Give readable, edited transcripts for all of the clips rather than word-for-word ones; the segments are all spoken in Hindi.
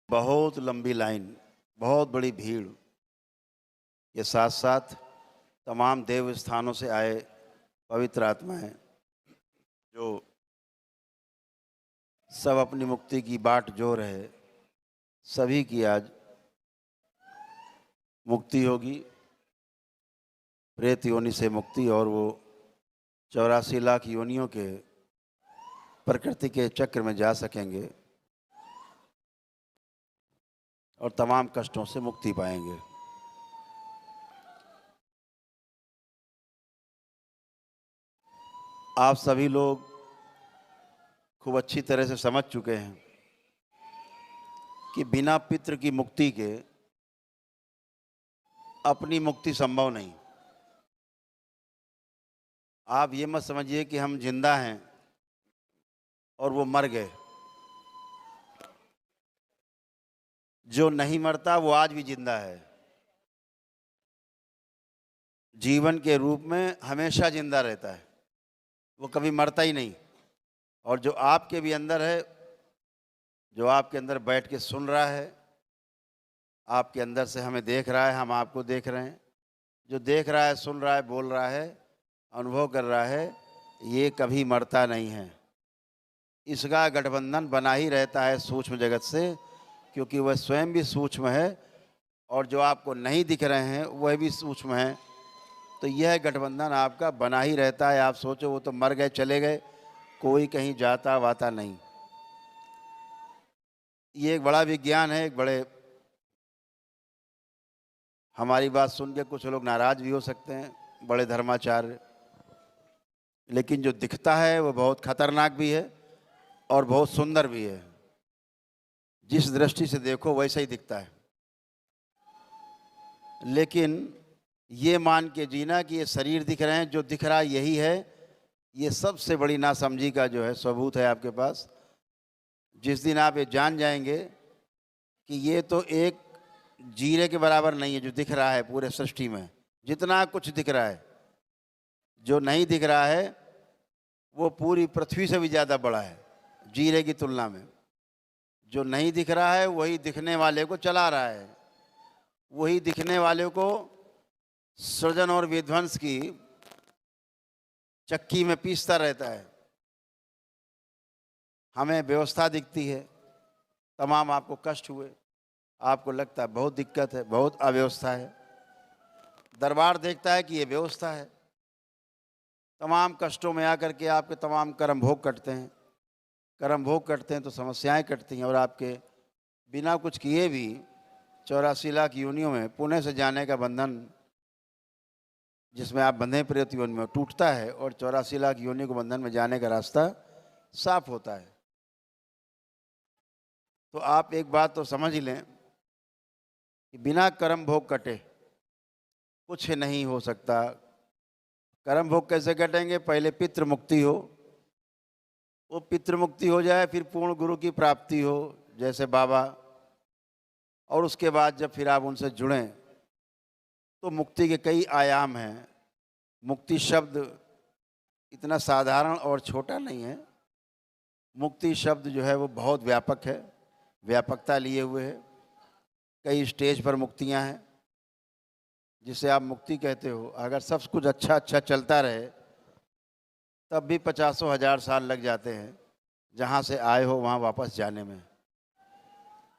बहुत लंबी लाइन, बहुत बड़ी भीड़ के साथ साथ तमाम देव स्थानों से आए पवित्र आत्माएं जो सब अपनी मुक्ति की बाट जोर है, सभी की आज मुक्ति होगी, प्रेत योनि से मुक्ति, और वो 84 लाख योनियों के प्रकृति के चक्र में जा सकेंगे और तमाम कष्टों से मुक्ति पाएंगे। आप सभी लोग खूब अच्छी तरह से समझ चुके हैं कि बिना पितृ की मुक्ति के अपनी मुक्ति संभव नहीं। आप ये मत समझिए कि हम जिंदा हैं और वो मर गए। जो नहीं मरता वो आज भी जिंदा है, जीवन के रूप में हमेशा जिंदा रहता है, वो कभी मरता ही नहीं। और जो आपके भी अंदर है, जो आपके अंदर बैठ के सुन रहा है, आपके अंदर से हमें देख रहा है, हम आपको देख रहे हैं, जो देख रहा है, सुन रहा है, बोल रहा है, अनुभव कर रहा है, ये कभी मरता नहीं है। इसका गठबंधन बना ही रहता है सूक्ष्म जगत से, क्योंकि वह स्वयं भी सूक्ष्म है और जो आपको नहीं दिख रहे हैं वह भी सूक्ष्म हैं। तो यह गठबंधन आपका बना ही रहता है। आप सोचो वो तो मर गए, चले गए, कोई कहीं जाता वाता नहीं। ये एक बड़ा विज्ञान है, एक बड़े, हमारी बात सुन के कुछ लोग नाराज भी हो सकते हैं, बड़े धर्माचार्य, लेकिन जो दिखता है वो बहुत खतरनाक भी है और बहुत सुंदर भी है। जिस दृष्टि से देखो वैसा ही दिखता है। लेकिन ये मान के जीना कि ये शरीर दिख रहे हैं, जो दिख रहा यही है, ये सबसे बड़ी नासमझी का जो है सबूत है आपके पास। जिस दिन आप ये जान जाएंगे कि ये तो एक जीरे के बराबर नहीं है जो दिख रहा है पूरे सृष्टि में, जितना कुछ दिख रहा है, जो नहीं दिख रहा है वो पूरी पृथ्वी से भी ज़्यादा बड़ा है जीरे की तुलना में। जो नहीं दिख रहा है वही दिखने वाले को चला रहा है, वही दिखने वाले को सृजन और विध्वंस की चक्की में पीसता रहता है। हमें व्यवस्था दिखती है, तमाम आपको कष्ट हुए, आपको लगता है बहुत दिक्कत है, बहुत अव्यवस्था है। दरबार देखता है कि ये व्यवस्था है। तमाम कष्टों में आकर के आपके तमाम कर्म भोग कटते हैं, कर्म भोग कटते हैं तो समस्याएं कटती हैं, और आपके बिना कुछ किए भी 84 लाख योनियों में पुणे से जाने का बंधन जिसमें आप बंधे प्रेत योनि में टूटता है, और 84 लाख योनि को बंधन में जाने का रास्ता साफ होता है। तो आप एक बात तो समझ ही लें कि बिना कर्म भोग कटे कुछ नहीं हो सकता। कर्म भोग कैसे कटेंगे? पहले पितृ मुक्ति हो, वो पितृ मुक्ति हो जाए, फिर पूर्ण गुरु की प्राप्ति हो जैसे बाबा, और उसके बाद जब फिर आप उनसे जुड़ें तो मुक्ति के कई आयाम हैं। मुक्ति शब्द इतना साधारण और छोटा नहीं है। मुक्ति शब्द जो है वो बहुत व्यापक है, व्यापकता लिए हुए है। कई स्टेज पर मुक्तियां हैं जिसे आप मुक्ति कहते हो। अगर सब कुछ अच्छा अच्छा चलता रहे तब भी 50,000 साल लग जाते हैं जहाँ से आए हो वहाँ वापस जाने में।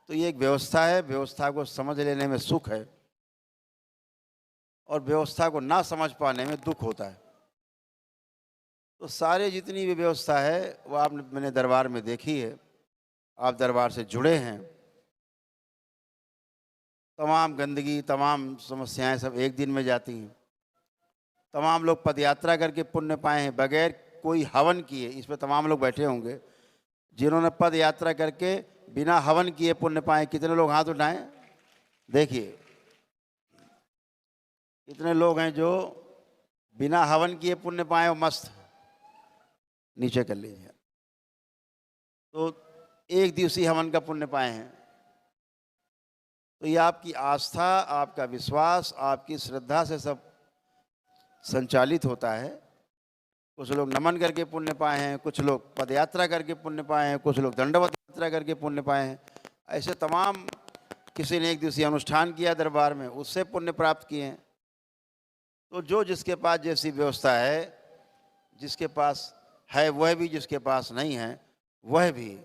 तो ये एक व्यवस्था है, व्यवस्था को समझ लेने में सुख है और व्यवस्था को ना समझ पाने में दुख होता है। तो सारे जितनी भी व्यवस्था है वो आपने मैंने दरबार में देखी है। आप दरबार से जुड़े हैं, तमाम गंदगी, तमाम समस्याएं सब एक दिन में जाती हैं। तमाम लोग पदयात्रा करके पुण्य पाए हैं बगैर कोई हवन किए। इसमें तमाम लोग बैठे होंगे जिन्होंने पद यात्रा करके बिना हवन किए पुण्य पाए। कितने लोग हाथ उठाएं? देखिए कितने लोग हैं जो बिना हवन किए पुण्य पाए और मस्त। नीचे कर लीजिए। तो एक दिवसीय हवन का पुण्य पाए हैं। तो ये आपकी आस्था, आपका विश्वास, आपकी श्रद्धा से सब संचालित होता है। कुछ लोग नमन करके पुण्य पाए हैं, कुछ लोग पदयात्रा करके पुण्य पाए हैं, कुछ लोग दंडवत यात्रा करके पुण्य पाए हैं। ऐसे तमाम, किसी ने एक दिवसीय अनुष्ठान किया दरबार में, उससे पुण्य प्राप्त किए हैं। तो जो जिसके पास जैसी व्यवस्था है, जिसके पास है वह भी, जिसके पास नहीं है वह भी,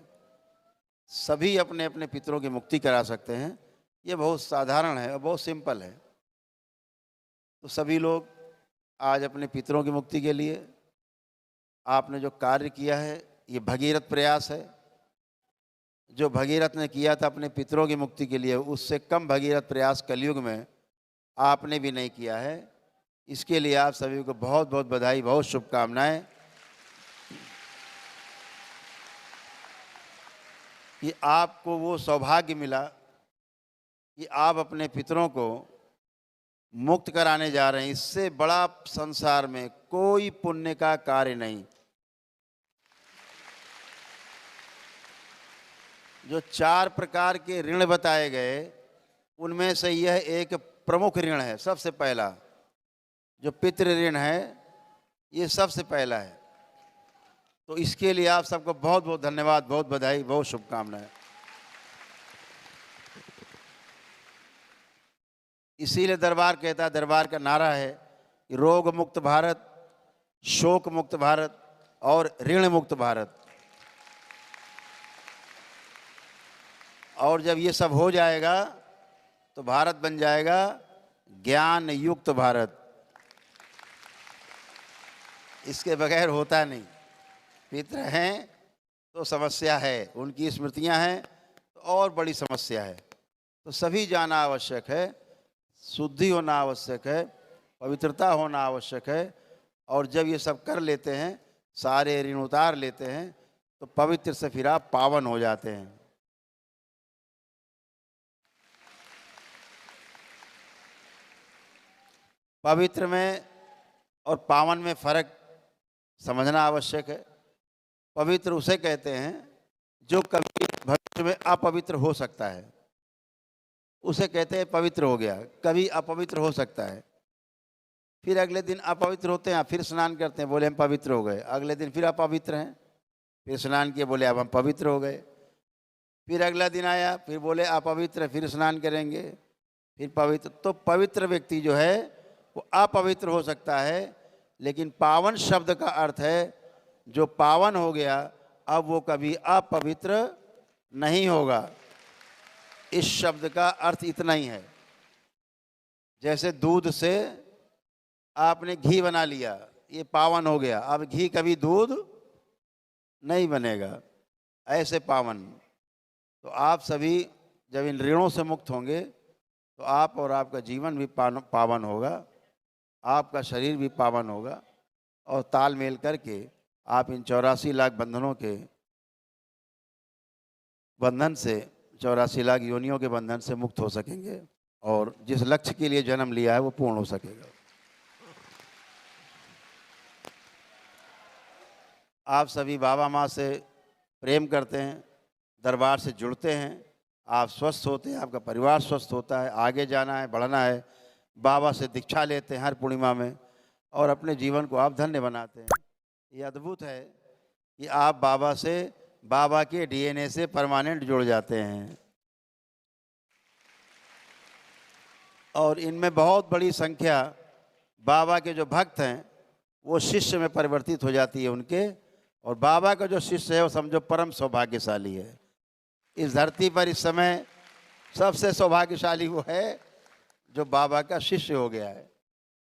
सभी अपने अपने पितरों की मुक्ति करा सकते हैं। ये बहुत साधारण है और बहुत सिंपल है। तो सभी लोग आज अपने पितरों की मुक्ति के लिए आपने जो कार्य किया है, ये भगीरथ प्रयास है। जो भगीरथ ने किया था अपने पितरों की मुक्ति के लिए, उससे कम भगीरथ प्रयास कलयुग में आपने भी नहीं किया है। इसके लिए आप सभी को बहुत बहुत बधाई, बहुत शुभकामनाएं कि आपको वो सौभाग्य मिला कि आप अपने पितरों को मुक्त कराने जा रहे हैं। इससे बड़ा संसार में कोई पुण्य का कार्य नहीं। जो 4 प्रकार के ऋण बताए गए, उनमें से यह एक प्रमुख ऋण है। सबसे पहला जो पितृ ऋण है, ये सबसे पहला है। तो इसके लिए आप सबको बहुत बहुत धन्यवाद, बहुत बधाई, बहुत शुभकामनाएं। इसीलिए दरबार कहता है, दरबार का नारा है कि रोग मुक्त भारत, शोक मुक्त भारत और ऋण मुक्त भारत। और जब ये सब हो जाएगा तो भारत बन जाएगा ज्ञान युक्त भारत। इसके बगैर होता नहीं। पितृ हैं तो समस्या है, उनकी स्मृतियां हैं तो और बड़ी समस्या है। तो सभी जाना आवश्यक है, शुद्धि होना आवश्यक है, पवित्रता होना आवश्यक है। और जब ये सब कर लेते हैं, सारे ऋण उतार लेते हैं, तो पवित्र से फिर आप पावन हो जाते हैं। पवित्र में और पावन में फर्क समझना आवश्यक है। पवित्र उसे कहते हैं जो कभी भविष्य में अपवित्र हो सकता है, उसे कहते हैं पवित्र हो गया। कभी अपवित्र हो सकता है, फिर अगले दिन अपवित्र होते हैं, फिर स्नान करते हैं, बोले हम पवित्र हो गए। अगले दिन फिर अपवित्र हैं, फिर स्नान किए, बोले अब हम पवित्र हो गए। फिर अगला दिन आया, फिर बोले अपवित्र, फिर स्नान करेंगे, फिर पवित्र। तो पवित्र व्यक्ति जो है वो अपवित्र हो सकता है, लेकिन पावन शब्द का अर्थ है जो पावन हो गया अब वो कभी अपवित्र नहीं होगा। इस शब्द का अर्थ इतना ही है। जैसे दूध से आपने घी बना लिया, ये पावन हो गया, अब घी कभी दूध नहीं बनेगा, ऐसे पावन। तो आप सभी जब इन ऋणों से मुक्त होंगे तो आप और आपका जीवन भी पावन होगा, आपका शरीर भी पावन होगा। और तालमेल करके आप इन 84 लाख बंधनों के बंधन से, 84 लाख योनियों के बंधन से मुक्त हो सकेंगे और जिस लक्ष्य के लिए जन्म लिया है वो पूर्ण हो सकेगा। आप सभी बाबा माँ से प्रेम करते हैं, दरबार से जुड़ते हैं, आप स्वस्थ होते हैं, आपका परिवार स्वस्थ होता है, आगे जाना है, बढ़ना है। बाबा से दीक्षा लेते हैं हर पूर्णिमा में और अपने जीवन को आप धन्य बनाते हैं। ये अद्भुत है कि आप बाबा से, बाबा के डीएनए से परमानेंट जुड़ जाते हैं। और इनमें बहुत बड़ी संख्या बाबा के जो भक्त हैं वो शिष्य में परिवर्तित हो जाती है उनके। और बाबा का जो शिष्य है वो समझो परम सौभाग्यशाली है। इस धरती पर इस समय सबसे सौभाग्यशाली वो है जो बाबा का शिष्य हो गया है।